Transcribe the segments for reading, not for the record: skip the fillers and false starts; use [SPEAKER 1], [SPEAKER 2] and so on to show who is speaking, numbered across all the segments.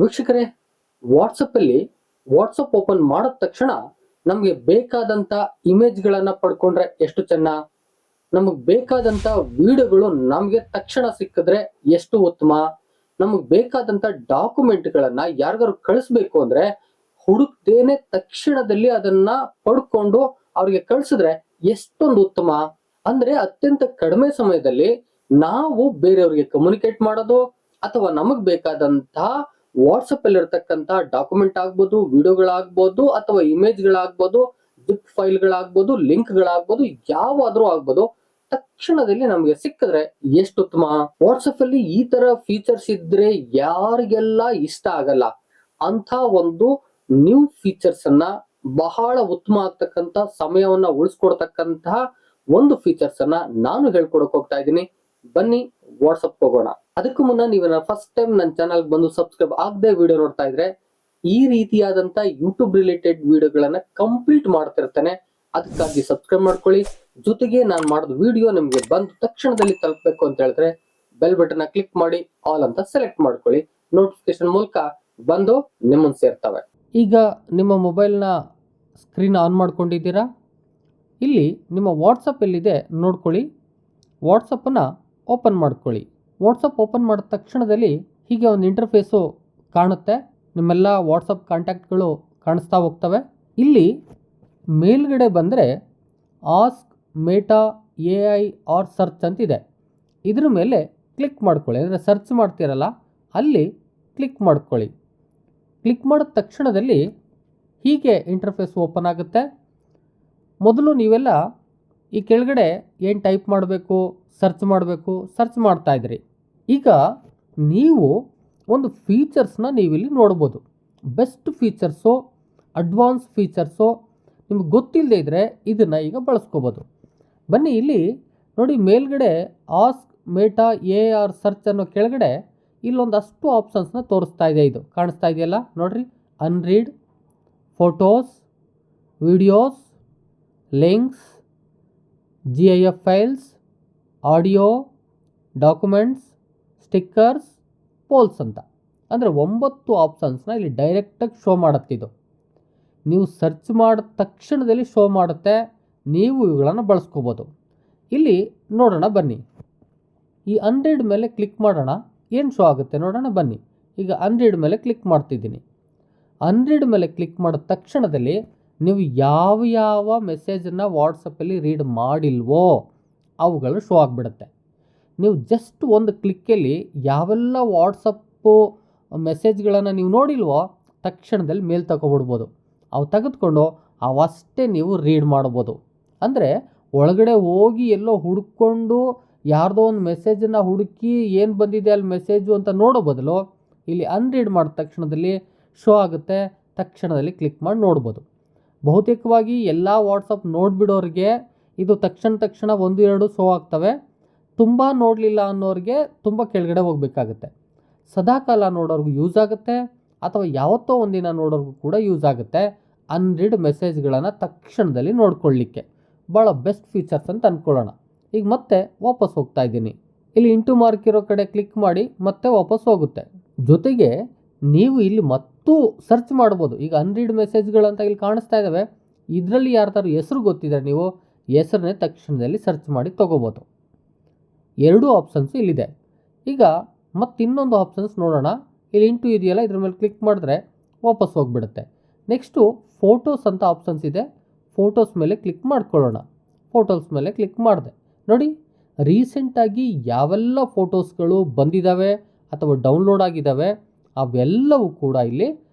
[SPEAKER 1] ವೀಕ್ಷಕರೇ, ವಾಟ್ಸಪ್ಪಲ್ಲಿ WhatsApp open ಮಾಡಿದ ತಕ್ಷಣ ನಮಗೆ ಬೇಕಾದಂಥ ಇಮೇಜ್ಗಳನ್ನು ಪಡ್ಕೊಂಡ್ರೆ ಎಷ್ಟು ಚೆನ್ನ, ನಮಗೆ ಬೇಕಾದಂಥ ವಿಡಿಯೋಗಳು ನಮಗೆ ತಕ್ಷಣ ಸಿಕ್ಕಿದ್ರೆ ಎಷ್ಟು ಉತ್ತಮ, ನಮಗೆ ಬೇಕಾದಂಥ ಡಾಕ್ಯುಮೆಂಟ್ಗಳನ್ನು ಯಾರಿಗಾರು ಕಳಿಸ್ಬೇಕು ಅಂದರೆ ಹುಡುಕ್ದೇನೆ ತಕ್ಷಣದಲ್ಲಿ ಅದನ್ನ ಪಡ್ಕೊಂಡು ಅವ್ರಿಗೆ ಕಳಿಸಿದ್ರೆ ಎಷ್ಟೊಂದು ಉತ್ತಮ. ಅಂದ್ರೆ ಅತ್ಯಂತ ಕಡಿಮೆ ಸಮಯದಲ್ಲಿ ನಾವು ಬೇರೆಯವ್ರಿಗೆ ಕಮ್ಯುನಿಕೇಟ್ ಮಾಡೋದು ಅಥವಾ ನಮಗ್ ಬೇಕಾದಂತಹ ವಾಟ್ಸಪ್ ಅಲ್ಲಿ ಇರತಕ್ಕಂತ ಡಾಕ್ಯುಮೆಂಟ್ ಆಗ್ಬೋದು, ವಿಡಿಯೋಗಳಾಗ್ಬೋದು ಅಥವಾ ಇಮೇಜ್ಗಳಾಗ್ಬೋದು, ಜಿಪ್ ಫೈಲ್ಗಳಾಗ್ಬೋದು, ಲಿಂಕ್ಗಳಾಗ್ಬೋದು, ಯಾವಾದ್ರೂ ಆಗ್ಬೋದು, ತಕ್ಷಣದಲ್ಲಿ ನಮ್ಗೆ ಸಿಕ್ಕಿದ್ರೆ ಎಷ್ಟು ಉತ್ತಮ. ವಾಟ್ಸಪ್ ಅಲ್ಲಿ ಈ ತರ ಫೀಚರ್ಸ್ ಇದ್ರೆ ಯಾರಿಗೆಲ್ಲ ಇಷ್ಟ ಆಗಲ್ಲ ಅಂತ ಒಂದು ನ್ಯೂ ಫೀಚರ್ಸ್ ಅನ್ನ, ಬಹಳ ಉತ್ತಮ ಆಗ್ತಕ್ಕಂತ ಸಮಯವನ್ನ ಉಳಿಸ್ಕೊಡ್ತಕ್ಕಂತಹ ಒಂದು ಫೀಚರ್ಸ್ ಅನ್ನ ನಾನು ಹೇಳ್ಕೊಡಕ್ ಹೋಗ್ತಾ ಇದ್ದೀನಿ. ಬನ್ನಿ ವಾಟ್ಸಪ್ ಹೋಗೋಣ. ಅದಕ್ಕೂ ಮುನ್ನ ನೀವೇನ ಫಸ್ಟ್ ಟೈಮ್ ನನ್ನ ಚಾನಲ್ ಬಂದು ಸಬ್ಸ್ಕ್ರೈಬ್ ಆಗದೆ ವಿಡಿಯೋ ನೋಡ್ತಾ ಇದ್ರೆ ಈ ರೀತಿಯಾದಂತ ಯೂಟ್ಯೂಬ್ ರಿಲೇಟೆಡ್ ವಿಡಿಯೋಗಳನ್ನ ಕಂಪ್ಲೀಟ್ ಮಾಡ್ತಿರ್ತೇನೆ. ಅದಕ್ಕಾಗಿ ಸಬ್ಸ್ಕ್ರೈಬ್ ಮಾಡ್ಕೊಳ್ಳಿ. ಜೊತೆಗೆ ನಾನು ಮಾಡಿದ ವಿಡಿಯೋ ನಿಮ್ಗೆ ಬಂದು ತಕ್ಷಣದಲ್ಲಿ ತಲುಪಬೇಕು ಅಂತ ಹೇಳಿದ್ರೆ ಬೆಲ್ ಬಟನ್ ಕ್ಲಿಕ್ ಮಾಡಿ ಆಲ್ ಅಂತ ಸೆಲೆಕ್ಟ್ ಮಾಡ್ಕೊಳ್ಳಿ. ನೋಟಿಫಿಕೇಶನ್ ಮೂಲಕ ಬಂದು ನಿಮ್ಮನ್ನು ಸೇರ್ತವೆ. ಈಗ ನಿಮ್ಮ ಮೊಬೈಲ್ನ ಸ್ಕ್ರೀನ್ ಆನ್ ಮಾಡ್ಕೊಂಡಿದ್ದೀರಾ. ಇಲ್ಲಿ ನಿಮ್ಮ ವಾಟ್ಸಪ್ ಎಲ್ಲಿದೆ ನೋಡ್ಕೊಳ್ಳಿ. ವಾಟ್ಸಪ್ಪನ್ನು ಓಪನ್ ಮಾಡ್ಕೊಳ್ಳಿ. ವಾಟ್ಸಪ್ ಓಪನ್ ಮಾಡಿದ ತಕ್ಷಣದಲ್ಲಿ ಹೀಗೆ ಒಂದು ಇಂಟರ್ಫೇಸು ಕಾಣುತ್ತೆ. ನಿಮ್ಮೆಲ್ಲ ವಾಟ್ಸಪ್ ಕಾಂಟ್ಯಾಕ್ಟ್ಗಳು ಕಾಣಿಸ್ತಾ ಹೋಗ್ತವೆ. ಇಲ್ಲಿ ಮೇಲ್ಗಡೆ ಬಂದರೆ ಆಸ್ಕ್ ಮೇಟಾ AI ಆರ್ ಸರ್ಚ್ ಅಂತಿದೆ. ಇದ್ರ ಮೇಲೆ ಕ್ಲಿಕ್ ಮಾಡ್ಕೊಳ್ಳಿ. ಅಂದರೆ ಸರ್ಚ್ ಮಾಡ್ತೀರಲ್ಲ ಅಲ್ಲಿ ಕ್ಲಿಕ್ ಮಾಡ್ಕೊಳ್ಳಿ. ಕ್ಲಿಕ್ ಮಾಡಿದ ತಕ್ಷಣದಲ್ಲಿ ಹೀಗೆ ಇಂಟರ್ಫೇಸ್ ಓಪನ್ ಆಗುತ್ತೆ. ಮೊದಲು ನೀವೆಲ್ಲ ಈ ಕೆಳಗಡೆ ಏನು ಟೈಪ್ ಮಾಡಬೇಕು, ಸರ್ಚ್ ಮಾಡ್ತಾಯಿದ್ರಿ. ಈಗ ನೀವು ಒಂದು ಫೀಚರ್ಸ್ನ ನೀವಿಲ್ಲಿ ನೋಡ್ಬೋದು. ಬೆಸ್ಟ್ ಫೀಚರ್ಸು, ಅಡ್ವಾನ್ಸ್ ಫೀಚರ್ಸು ನಿಮ್ಗೆ ಗೊತ್ತಿಲ್ಲದೆ ಇದ್ದರೆ ಇದನ್ನು ಈಗ ಬಳಸ್ಕೋಬೋದು. ಬನ್ನಿ ಇಲ್ಲಿ ನೋಡಿ, ಮೇಲ್ಗಡೆ ಆಸ್ಕ್ ಮೇಟಾ AR ಸರ್ಚ್ ಅನ್ನೋ ಕೆಳಗಡೆ ಇಲ್ಲೊಂದಷ್ಟು ಆಪ್ಷನ್ಸ್ನ ತೋರಿಸ್ತಾ ಇದೆ. ಇದು ಕಾಣಿಸ್ತಾ ಇದೆಯಲ್ಲ ನೋಡ್ರಿ, unread, photos, videos, links, GIF files, audio, documents, stickers, polls ಅಂತ. ಅಂದರೆ 9 ಆಪ್ಷನ್ಸ್ನ ಇಲ್ಲಿ ಡೈರೆಕ್ಟಾಗಿ ಶೋ ಮಾಡುತ್ತಿದ್ದು. ನೀವು ಸರ್ಚ್ ಮಾಡಿದ ತಕ್ಷಣದಲ್ಲಿ ಶೋ ಮಾಡುತ್ತೆ. ನೀವು ಇವುಗಳನ್ನು ಬಳಸ್ಕೋಬೋದು. ಇಲ್ಲಿ ನೋಡೋಣ ಬನ್ನಿ. ಈ ಅನ್ರೀಡ್ ಮೇಲೆ ಕ್ಲಿಕ್ ಮಾಡೋಣ. ಏನು ಶೋ ಆಗುತ್ತೆ ನೋಡೋಣ ಬನ್ನಿ. ಈಗ ಅನ್ರೀಡ್ ಮೇಲೆ ಕ್ಲಿಕ್ ಮಾಡ್ತಿದ್ದೀನಿ. ಅನ್ರೀಡ್ ಮೇಲೆ ಕ್ಲಿಕ್ ಮಾಡಿದ ತಕ್ಷಣದಲ್ಲಿ ನೀವು ಯಾವ ಮೆಸೇಜನ್ನು ವಾಟ್ಸಪ್ಪಲ್ಲಿ ರೀಡ್ ಮಾಡಿಲ್ವೋ ಅವುಗಳು ಶೋ ಆಗಿಬಿಡುತ್ತೆ. ನೀವು ಜಸ್ಟ್ ಒಂದು ಕ್ಲಿಕ್ಕಲ್ಲಿ ಯಾವೆಲ್ಲ ವಾಟ್ಸಪ್ಪು ಮೆಸೇಜ್ಗಳನ್ನು ನೀವು ನೋಡಿಲ್ವೋ ತಕ್ಷಣದಲ್ಲಿ ಮೇಲ್ ತಗೊಬಿಡ್ಬೋದು. ಅವು ತೆಗೆದುಕೊಂಡು ಅವಷ್ಟೇ ನೀವು ರೀಡ್ ಮಾಡ್ಬೋದು. ಅಂದರೆ ಒಳಗಡೆ ಹೋಗಿ ಎಲ್ಲೋ ಹುಡ್ಕೊಂಡು ಯಾರ್ದೋ ಒಂದು ಮೆಸೇಜನ್ನು ಹುಡುಕಿ ಏನು ಬಂದಿದೆ ಅಲ್ಲಿ ಮೆಸೇಜು ಅಂತ ನೋಡೋ ಬದಲು ಇಲ್ಲಿ ಅನ್ರೀಡ್ ಮಾಡಿದ ತಕ್ಷಣದಲ್ಲಿ ಶೋ ಆಗುತ್ತೆ. ತಕ್ಷಣದಲ್ಲಿ ಕ್ಲಿಕ್ ಮಾಡಿ ನೋಡ್ಬೋದು. ಬಹುತೇಕವಾಗಿ ಎಲ್ಲ ವಾಟ್ಸಪ್ ನೋಡಿಬಿಡೋರಿಗೆ ಇದು ತಕ್ಷಣ 1-2 ಶೋ ಆಗ್ತವೆ. ತುಂಬ ನೋಡಲಿಲ್ಲ ಅನ್ನೋರಿಗೆ ತುಂಬ ಕೆಳಗಡೆ ಹೋಗಬೇಕಾಗುತ್ತೆ. ಸದಾಕಾಲ ನೋಡೋರ್ಗೂ ಯೂಸ್ ಆಗುತ್ತೆ ಅಥವಾ ಯಾವತ್ತೋ ಒಂದಿನ ನೋಡೋರ್ಗೂ ಕೂಡ ಯೂಸ್ ಆಗುತ್ತೆ. ಅನ್ರೀಡ್ ಮೆಸೇಜ್ಗಳನ್ನು ತಕ್ಷಣದಲ್ಲಿ ನೋಡ್ಕೊಳ್ಳಿಕ್ಕೆ ಭಾಳ ಬೆಸ್ಟ್ ಫೀಚರ್ಸ್ ಅಂತ ಅಂದ್ಕೊಳ್ಳೋಣ. ಈಗ ಮತ್ತೆ ವಾಪಸ್ ಹೋಗ್ತಾ ಇದ್ದೀನಿ. ಇಲ್ಲಿ ಇಂಟು ಮಾರ್ಕ್ ಇರೋ ಕಡೆ ಕ್ಲಿಕ್ ಮಾಡಿ ಮತ್ತೆ ವಾಪಸ್ ಹೋಗುತ್ತೆ. ಜೊತೆಗೆ ನೀವು ಇಲ್ಲಿ ಮತ್ತೂ ಸರ್ಚ್ ಮಾಡ್ಬೋದು. ಈಗ ಅನ್ರೀಡ್ ಮೆಸೇಜ್ಗಳಂತ ಇಲ್ಲಿ ಕಾಣಿಸ್ತಾ ಇದ್ದಾವೆ. ಇದರಲ್ಲಿ ಯಾರ್ದಾರು ಹೆಸರು ಗೊತ್ತಿದೆ, ನೀವು ಹೆಸರನ್ನೇ ತಕ್ಷಣದಲ್ಲಿ ಸರ್ಚ್ ಮಾಡಿ ತೊಗೋಬೋದು. 2 ಆಪ್ಷನ್ಸ್ ಇಲ್ಲಿದೆ. ಈಗ ಮತ್ತಿನ್ನೊಂದು ಆಪ್ಷನ್ಸ್ ನೋಡೋಣ. ಇಲ್ಲಿ ಇಂಟು ಇದೆಯಲ್ಲ, ಇದ್ರ ಮೇಲೆ ಕ್ಲಿಕ್ ಮಾಡಿದ್ರೆ ವಾಪಸ್ ಹೋಗಿಬಿಡುತ್ತೆ. ನೆಕ್ಸ್ಟು ಫೋಟೋಸ್ ಅಂತ ಆಪ್ಷನ್ಸ್ ಇದೆ. ಫೋಟೋಸ್ ಮೇಲೆ ಕ್ಲಿಕ್ ಮಾಡ್ಕೊಳ್ಳೋಣ. ಫೋಟೋಸ್ ಮೇಲೆ ಕ್ಲಿಕ್ ಮಾಡಿದೆ. ನೋಡಿ, ರೀಸೆಂಟಾಗಿ ಯಾವೆಲ್ಲ ಫೋಟೋಸ್ಗಳು ಬಂದಿದ್ದಾವೆ ಅಥವಾ ಡೌನ್ಲೋಡ್ ಆಗಿದ್ದಾವೆ ಅವೆಲ್ಲವೂ ಕೂಡ ಇಲ್ಲಿ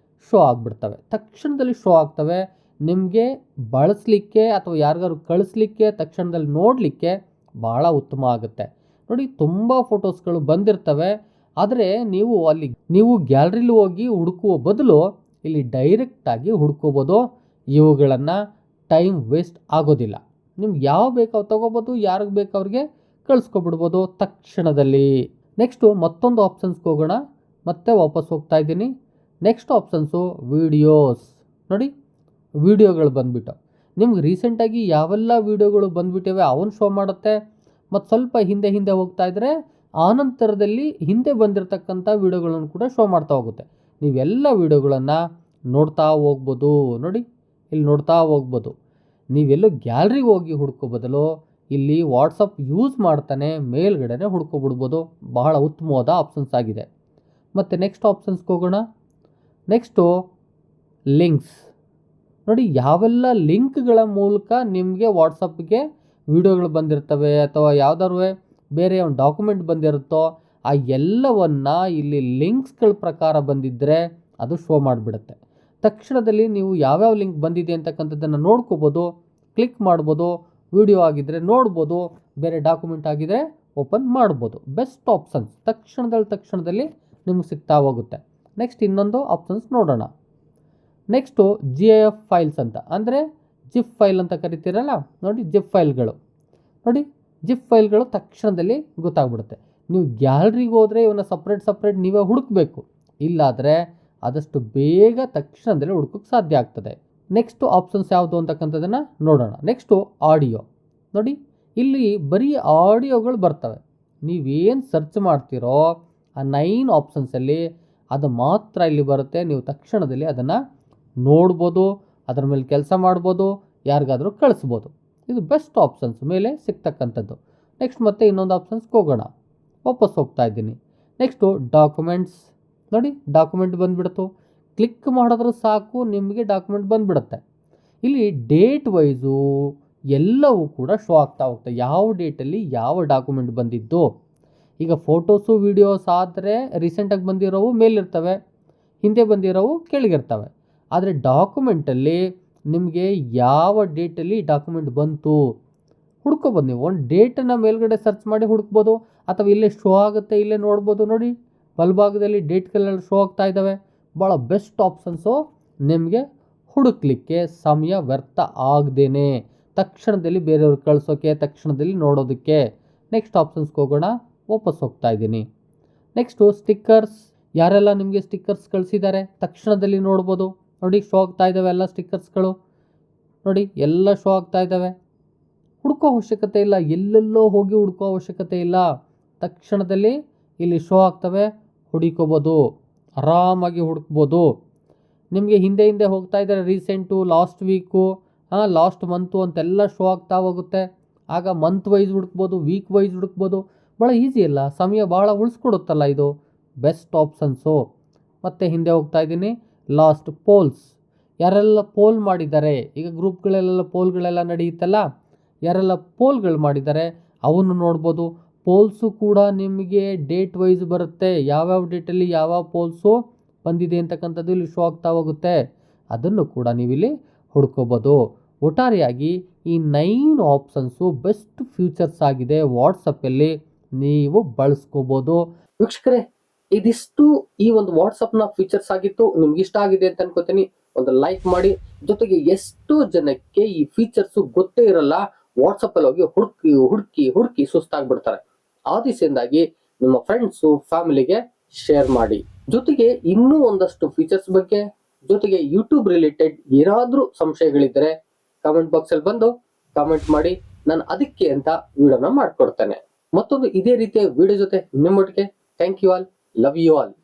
[SPEAKER 1] ಶೋ ಆಗಿಬಿಡ್ತವೆ. ತಕ್ಷಣದಲ್ಲಿ ಶೋ ಆಗ್ತವೆ. ನಿಮಗೆ ಬಳಸಲಿಕ್ಕೆ ಅಥವಾ ಯಾರಿಗಾರು ಕಳಿಸ್ಲಿಕ್ಕೆ, ತಕ್ಷಣದಲ್ಲಿ ನೋಡಲಿಕ್ಕೆ ಭಾಳ ಉತ್ತಮ ಆಗುತ್ತೆ. ನೋಡಿ, ತುಂಬ ಫೋಟೋಸ್ಗಳು ಬಂದಿರ್ತವೆ. ಆದರೆ ನೀವು ಗ್ಯಾಲರಿಲಿ ಹೋಗಿ ಹುಡುಕುವ ಬದಲು ಇಲ್ಲಿ ಡೈರೆಕ್ಟಾಗಿ ಹುಡ್ಕೋಬೋದು. ಇವುಗಳನ್ನು ಟೈಮ್ ವೇಸ್ಟ್ ಆಗೋದಿಲ್ಲ. ನಿಮ್ಗೆ ಯಾವ ಬೇಕು ತೊಗೋಬೋದು, ಯಾರಿಗೆ ಬೇಕು ಅವ್ರಿಗೆ ಕಳಿಸ್ಕೊಬಿಡ್ಬೋದು ತಕ್ಷಣದಲ್ಲಿ. ನೆಕ್ಸ್ಟು ಮತ್ತೊಂದು ಆಪ್ಷನ್ಸ್ಗೆ ಹೋಗೋಣ. ಮತ್ತೆ ವಾಪಸ್ ಹೋಗ್ತಾ ಇದ್ದೀನಿ. Next options videos. ನೋಡಿ, ವೀಡಿಯೋಗಳು ಬಂದುಬಿಟ್ಟು ನಿಮ್ಗೆ ರೀಸೆಂಟಾಗಿ ಯಾವೆಲ್ಲ ವೀಡಿಯೋಗಳು ಬಂದುಬಿಟ್ಟಿವೆ ಅವನ್ನ ಶೋ ಮಾಡುತ್ತೆ. ಮತ್ತು ಸ್ವಲ್ಪ ಹಿಂದೆ ಹೋಗ್ತಾ ಇದ್ದರೆ ಆನಂತರದಲ್ಲಿ ಹಿಂದೆ ಬಂದಿರತಕ್ಕಂಥ ವೀಡಿಯೋಗಳನ್ನು ಕೂಡ ಶೋ ಮಾಡ್ತಾ ಹೋಗುತ್ತೆ. ನೀವೆಲ್ಲ ವಿಡಿಯೋಗಳನ್ನು ನೋಡ್ತಾ ಹೋಗ್ಬೋದು. ನೋಡಿ ಇಲ್ಲಿ ನೋಡ್ತಾ ಹೋಗ್ಬೋದು. ನೀವೆಲ್ಲೋ ಗ್ಯಾಲರಿಗೆ ಹೋಗಿ ಹುಡ್ಕೋ ಬದಲು ಇಲ್ಲಿ ವಾಟ್ಸಪ್ ಯೂಸ್ ಮಾಡ್ತಾನೆ ಮೇಲ್ಗಡೆನೆ ಹುಡ್ಕೊಬಿಡ್ಬೋದು. ಬಹಳ ಉತ್ತಮವಾದ ಆಪ್ಷನ್ಸ್ ಆಗಿದೆ. ಮತ್ತು ನೆಕ್ಸ್ಟ್ ಆಪ್ಷನ್ಸ್ಗೆ ಹೋಗೋಣ. Next links. ನೋಡಿ ಯಾವೆಲ್ಲ ಲಿಂಕ್ಗಳ ಮೂಲಕ ನಿಮಗೆ ವಾಟ್ಸಪ್ಗೆ ವಿಡಿಯೋಗಳು ಬಂದಿರ್ತವೆ ಅಥವಾ ಯಾವ್ದಾದ್ರು ಬೇರೆ ಒಂದು ಡಾಕ್ಯುಮೆಂಟ್ ಬಂದಿರುತ್ತೋ ಆ ಎಲ್ಲವನ್ನು ಇಲ್ಲಿ ಲಿಂಕ್ಸ್ಗಳ ಪ್ರಕಾರ ಬಂದಿದ್ದರೆ ಅದು ಶೋ ಮಾಡಿಬಿಡುತ್ತೆ. ತಕ್ಷಣದಲ್ಲಿ ನೀವು ಯಾವ್ಯಾವ ಲಿಂಕ್ ಬಂದಿದೆ ಅಂತಕ್ಕಂಥದ್ದನ್ನು ನೋಡ್ಕೋಬೋದು, ಕ್ಲಿಕ್ ಮಾಡ್ಬೋದು. ವಿಡಿಯೋ ಆಗಿದ್ದರೆ ನೋಡ್ಬೋದು, ಬೇರೆ ಡಾಕ್ಯುಮೆಂಟ್ ಆಗಿದ್ದರೆ ಓಪನ್ ಮಾಡ್ಬೋದು. ಬೆಸ್ಟ್ ಆಪ್ಷನ್ಸ್ ತಕ್ಷಣದಲ್ಲಿ ನಿಮ್ಗೆ ಸಿಗ್ತಾ ಹೋಗುತ್ತೆ. ನೆಕ್ಸ್ಟ್ ಇನ್ನೊಂದು ಆಪ್ಷನ್ಸ್ ನೋಡೋಣ. ನೆಕ್ಸ್ಟು GIF ಫೈಲ್ಸ್ ಅಂತ, ಅಂದರೆ ಜಿಪ್ ಫೈಲ್ ಅಂತ ಕರಿತೀರಲ್ಲ, ನೋಡಿ ಜಿಪ್ ಫೈಲ್ಗಳು. ನೋಡಿ ಜಿಪ್ ಫೈಲ್ಗಳು ತಕ್ಷಣದಲ್ಲಿ ಗೊತ್ತಾಗ್ಬಿಡುತ್ತೆ. ನೀವು ಗ್ಯಾಲರಿಗೆ ಹೋದರೆ ಇವನ್ನ ಸಪ್ರೇಟ್ ನೀವೇ ಹುಡುಕಬೇಕು. ಇಲ್ಲಾದರೆ ಆದಷ್ಟು ಬೇಗ ತಕ್ಷಣದಲ್ಲಿ ಹುಡುಕೋಕ್ಕೆ ಸಾಧ್ಯ ಆಗ್ತದೆ. ನೆಕ್ಸ್ಟು ಆಪ್ಷನ್ಸ್ ಯಾವುದು ಅಂತಕ್ಕಂಥದ್ದನ್ನು ನೋಡೋಣ. Next audio. ನೋಡಿ ಇಲ್ಲಿ ಬರೀ ಆಡಿಯೋಗಳು ಬರ್ತವೆ. ನೀವೇನು ಸರ್ಚ್ ಮಾಡ್ತೀರೋ ಆ 9 ಆಪ್ಷನ್ಸಲ್ಲಿ ಅದು ಮಾತ್ರ ಇಲ್ಲಿ ಬರುತ್ತೆ. ನೀವು ತಕ್ಷಣದಲ್ಲಿ ಅದನ್ನು ನೋಡ್ಬೋದು, ಅದರ ಮೇಲೆ ಕೆಲಸ ಮಾಡ್ಬೋದು, ಯಾರಿಗಾದರೂ ಕಳಿಸ್ಬೋದು. ಇದು ಬೆಸ್ಟ್ ಆಪ್ಷನ್ಸ್ ಮೇಲೆ ಸಿಗ್ತಕ್ಕಂಥದ್ದು. ನೆಕ್ಸ್ಟ್ ಮತ್ತೆ ಇನ್ನೊಂದು ಆಪ್ಷನ್ಸ್ಗೆ ಹೋಗೋಣ. ವಾಪಸ್ ಹೋಗ್ತಾ ಇದ್ದೀನಿ. Next documents. ನೋಡಿ ಡಾಕ್ಯುಮೆಂಟ್ ಬಂದುಬಿಡ್ತು. ಕ್ಲಿಕ್ ಮಾಡಿದ್ರೆ ಸಾಕು ನಿಮಗೆ ಡಾಕ್ಯುಮೆಂಟ್ ಬಂದುಬಿಡುತ್ತೆ. ಇಲ್ಲಿ ಡೇಟ್ ವೈಸು ಎಲ್ಲವೂ ಕೂಡ ಶೋ ಆಗ್ತಾ ಹೋಗ್ತವೆ. ಯಾವ ಡೇಟಲ್ಲಿ ಯಾವ ಡಾಕ್ಯುಮೆಂಟ್ ಬಂದಿದ್ದು. ಈಗ ಫೋಟೋಸು ವೀಡಿಯೋಸ್ ಆದರೆ ರೀಸೆಂಟಾಗಿ ಬಂದಿರೋವು ಮೇಲಿರ್ತವೆ, ಹಿಂದೆ ಬಂದಿರೋವು ಕೆಳಗಿರ್ತವೆ. ಆದರೆ ಡಾಕ್ಯುಮೆಂಟಲ್ಲಿ ನಿಮಗೆ ಯಾವ ಡೇಟಲ್ಲಿ ಡಾಕ್ಯುಮೆಂಟ್ ಬಂತು ಹುಡ್ಕೋಬೋದು. ನೀವು ಒಂದು ಡೇಟನ್ನು ಮೇಲ್ಗಡೆ ಸರ್ಚ್ ಮಾಡಿ ಹುಡುಕ್ಬೋದು, ಅಥವಾ ಇಲ್ಲೇ ಶೋ ಆಗುತ್ತೆ, ಇಲ್ಲೇ ನೋಡ್ಬೋದು. ನೋಡಿ ಬಲಭಾಗದಲ್ಲಿ ಡೇಟ್ಗಳೆಲ್ಲ ಶೋ ಆಗ್ತಾ ಇದ್ದಾವೆ. ಭಾಳ ಬೆಸ್ಟ್ ಆಪ್ಷನ್ಸು ನಿಮಗೆ ಹುಡುಕ್ಲಿಕ್ಕೆ ಸಮಯ ವ್ಯರ್ಥ ಆಗದೇನೆ ತಕ್ಷಣದಲ್ಲಿ ಬೇರೆಯವ್ರಿಗೆ ಕಳಿಸೋಕ್ಕೆ, ತಕ್ಷಣದಲ್ಲಿ ನೋಡೋದಕ್ಕೆ. ನೆಕ್ಸ್ಟ್ ಆಪ್ಷನ್ಸ್ಗೆ ಹೋಗೋಣ. ವಾಪಸ್ ಹೋಗ್ತಾ ಇದ್ದೀನಿ. Next stickers. ಯಾರೆಲ್ಲ ನಿಮಗೆ ಸ್ಟಿಕ್ಕರ್ಸ್ ಕಳಿಸಿದ್ದಾರೆ ತಕ್ಷಣದಲ್ಲಿ ನೋಡ್ಬೋದು. ನೋಡಿ ಶೋ ಆಗ್ತಾ ಇದ್ದಾವೆ ಎಲ್ಲ ಸ್ಟಿಕ್ಕರ್ಸ್ಗಳು. ನೋಡಿ ಎಲ್ಲ ಶೋ ಆಗ್ತಾ ಇದ್ದಾವೆ. ಹುಡ್ಕೋ ಅವಶ್ಯಕತೆ ಇಲ್ಲ, ಎಲ್ಲೆಲ್ಲೋ ಹೋಗಿ ಹುಡ್ಕೋ ಅವಶ್ಯಕತೆ ಇಲ್ಲ. ತಕ್ಷಣದಲ್ಲಿ ಇಲ್ಲಿ ಶೋ ಆಗ್ತವೆ, ಹುಡುಕೋಬೋದು, ಆರಾಮಾಗಿ ಹುಡುಕ್ಬೋದು. ನಿಮಗೆ ಹಿಂದೆ ಹೋಗ್ತಾ ಇದ್ದಾರೆ recent, last week, last month ಅಂತೆಲ್ಲ ಶೋ ಆಗ್ತಾ ಹೋಗುತ್ತೆ. ಆಗ ಮಂತ್ ವೈಸ್ ಹುಡುಕ್ಬೋದು, ವೀಕ್ ವೈಸ್ ಹುಡುಕ್ಬೋದು. ಭಾಳ ಈಸಿ ಅಲ್ಲ, ಸಮಯ ಭಾಳ ಉಳಿಸ್ಕೊಡುತ್ತಲ್ಲ ಇದು. Best options. ಮತ್ತು ಹಿಂದೆ ಹೋಗ್ತಾ ಇದ್ದೀನಿ. Last poles. ಯಾರೆಲ್ಲ ಪೋಲ್ ಮಾಡಿದ್ದಾರೆ, ಈಗ ಗ್ರೂಪ್ಗಳೆಲ್ಲ ಪೋಲ್ಗಳೆಲ್ಲ ನಡೆಯುತ್ತಲ್ಲ, ಯಾರೆಲ್ಲ ಪೋಲ್ಗಳು ಮಾಡಿದ್ದಾರೆ ಅವನ್ನು ನೋಡ್ಬೋದು. ಪೋಲ್ಸು ಕೂಡ ನಿಮಗೆ ಡೇಟ್ ವೈಸ್ ಬರುತ್ತೆ. ಯಾವ್ಯಾವ ಡೇಟಲ್ಲಿ ಯಾವ್ಯಾವ ಪೋಲ್ಸು ಬಂದಿದೆ ಅಂತಕ್ಕಂಥದ್ದು ಇಲ್ಲಿ ಶೋ ಆಗ್ತಾ ಹೋಗುತ್ತೆ. ಅದನ್ನು ಕೂಡ ನೀವಿಲ್ಲಿ ಹುಡ್ಕೋಬೋದು. ಒಟ್ಟಾರೆಯಾಗಿ ಈ 9 ಆಪ್ಷನ್ಸು ಬೆಸ್ಟ್ ಫ್ಯೂಚರ್ಸ್ ಆಗಿದೆ. ವಾಟ್ಸಪ್ಪಲ್ಲಿ ನೀವು ಬಳಸ್ಕೋಬೋದು. ವೀಕ್ಷಕರೇ, ಇದಿಷ್ಟು ಈ ಒಂದು ವಾಟ್ಸಪ್ನ ಫೀಚರ್ಸ್ ಆಗಿತ್ತು. ನಿಮ್ಗೆ ಇಷ್ಟ ಆಗಿದೆ ಅಂತ ಅನ್ಕೋತೀನಿ. ಒಂದು ಲೈಕ್ ಮಾಡಿ. ಜೊತೆಗೆ ಎಷ್ಟು ಜನಕ್ಕೆ ಈ ಫೀಚರ್ಸ್ ಗೊತ್ತೇ ಇರಲ್ಲ, ವಾಟ್ಸಪ್ ಅಲ್ಲಿ ಹೋಗಿ ಹುಡುಕಿ ಸುಸ್ತಾಗ್ಬಿಡ್ತಾರೆ. ಆ ದಿಸೆಯಿಂದಾಗಿ ನಿಮ್ಮ ಫ್ರೆಂಡ್ಸು ಫ್ಯಾಮಿಲಿಗೆ ಶೇರ್ ಮಾಡಿ. ಜೊತೆಗೆ ಇನ್ನೂ ಒಂದಷ್ಟು ಫೀಚರ್ಸ್ ಬಗ್ಗೆ, ಜೊತೆಗೆ ಯೂಟ್ಯೂಬ್ ರಿಲೇಟೆಡ್ ಏನಾದ್ರೂ ಸಂಶಯಗಳಿದ್ದರೆ ಕಾಮೆಂಟ್ ಬಾಕ್ಸ್ ಅಲ್ಲಿ ಬಂದು ಕಾಮೆಂಟ್ ಮಾಡಿ. ನಾನು ಅದಕ್ಕೆ ಅಂತ ವಿಡಿಯೋನ ಮಾಡ್ಕೊಡ್ತೇನೆ. ಮತ್ತೊಂದು ಇದೇ ರೀತಿಯ ವಿಡಿಯೋ ಜೊತೆ ನಿಮ್ಮೊಟ್ಟಿಗೆ. Thank you all, love you all.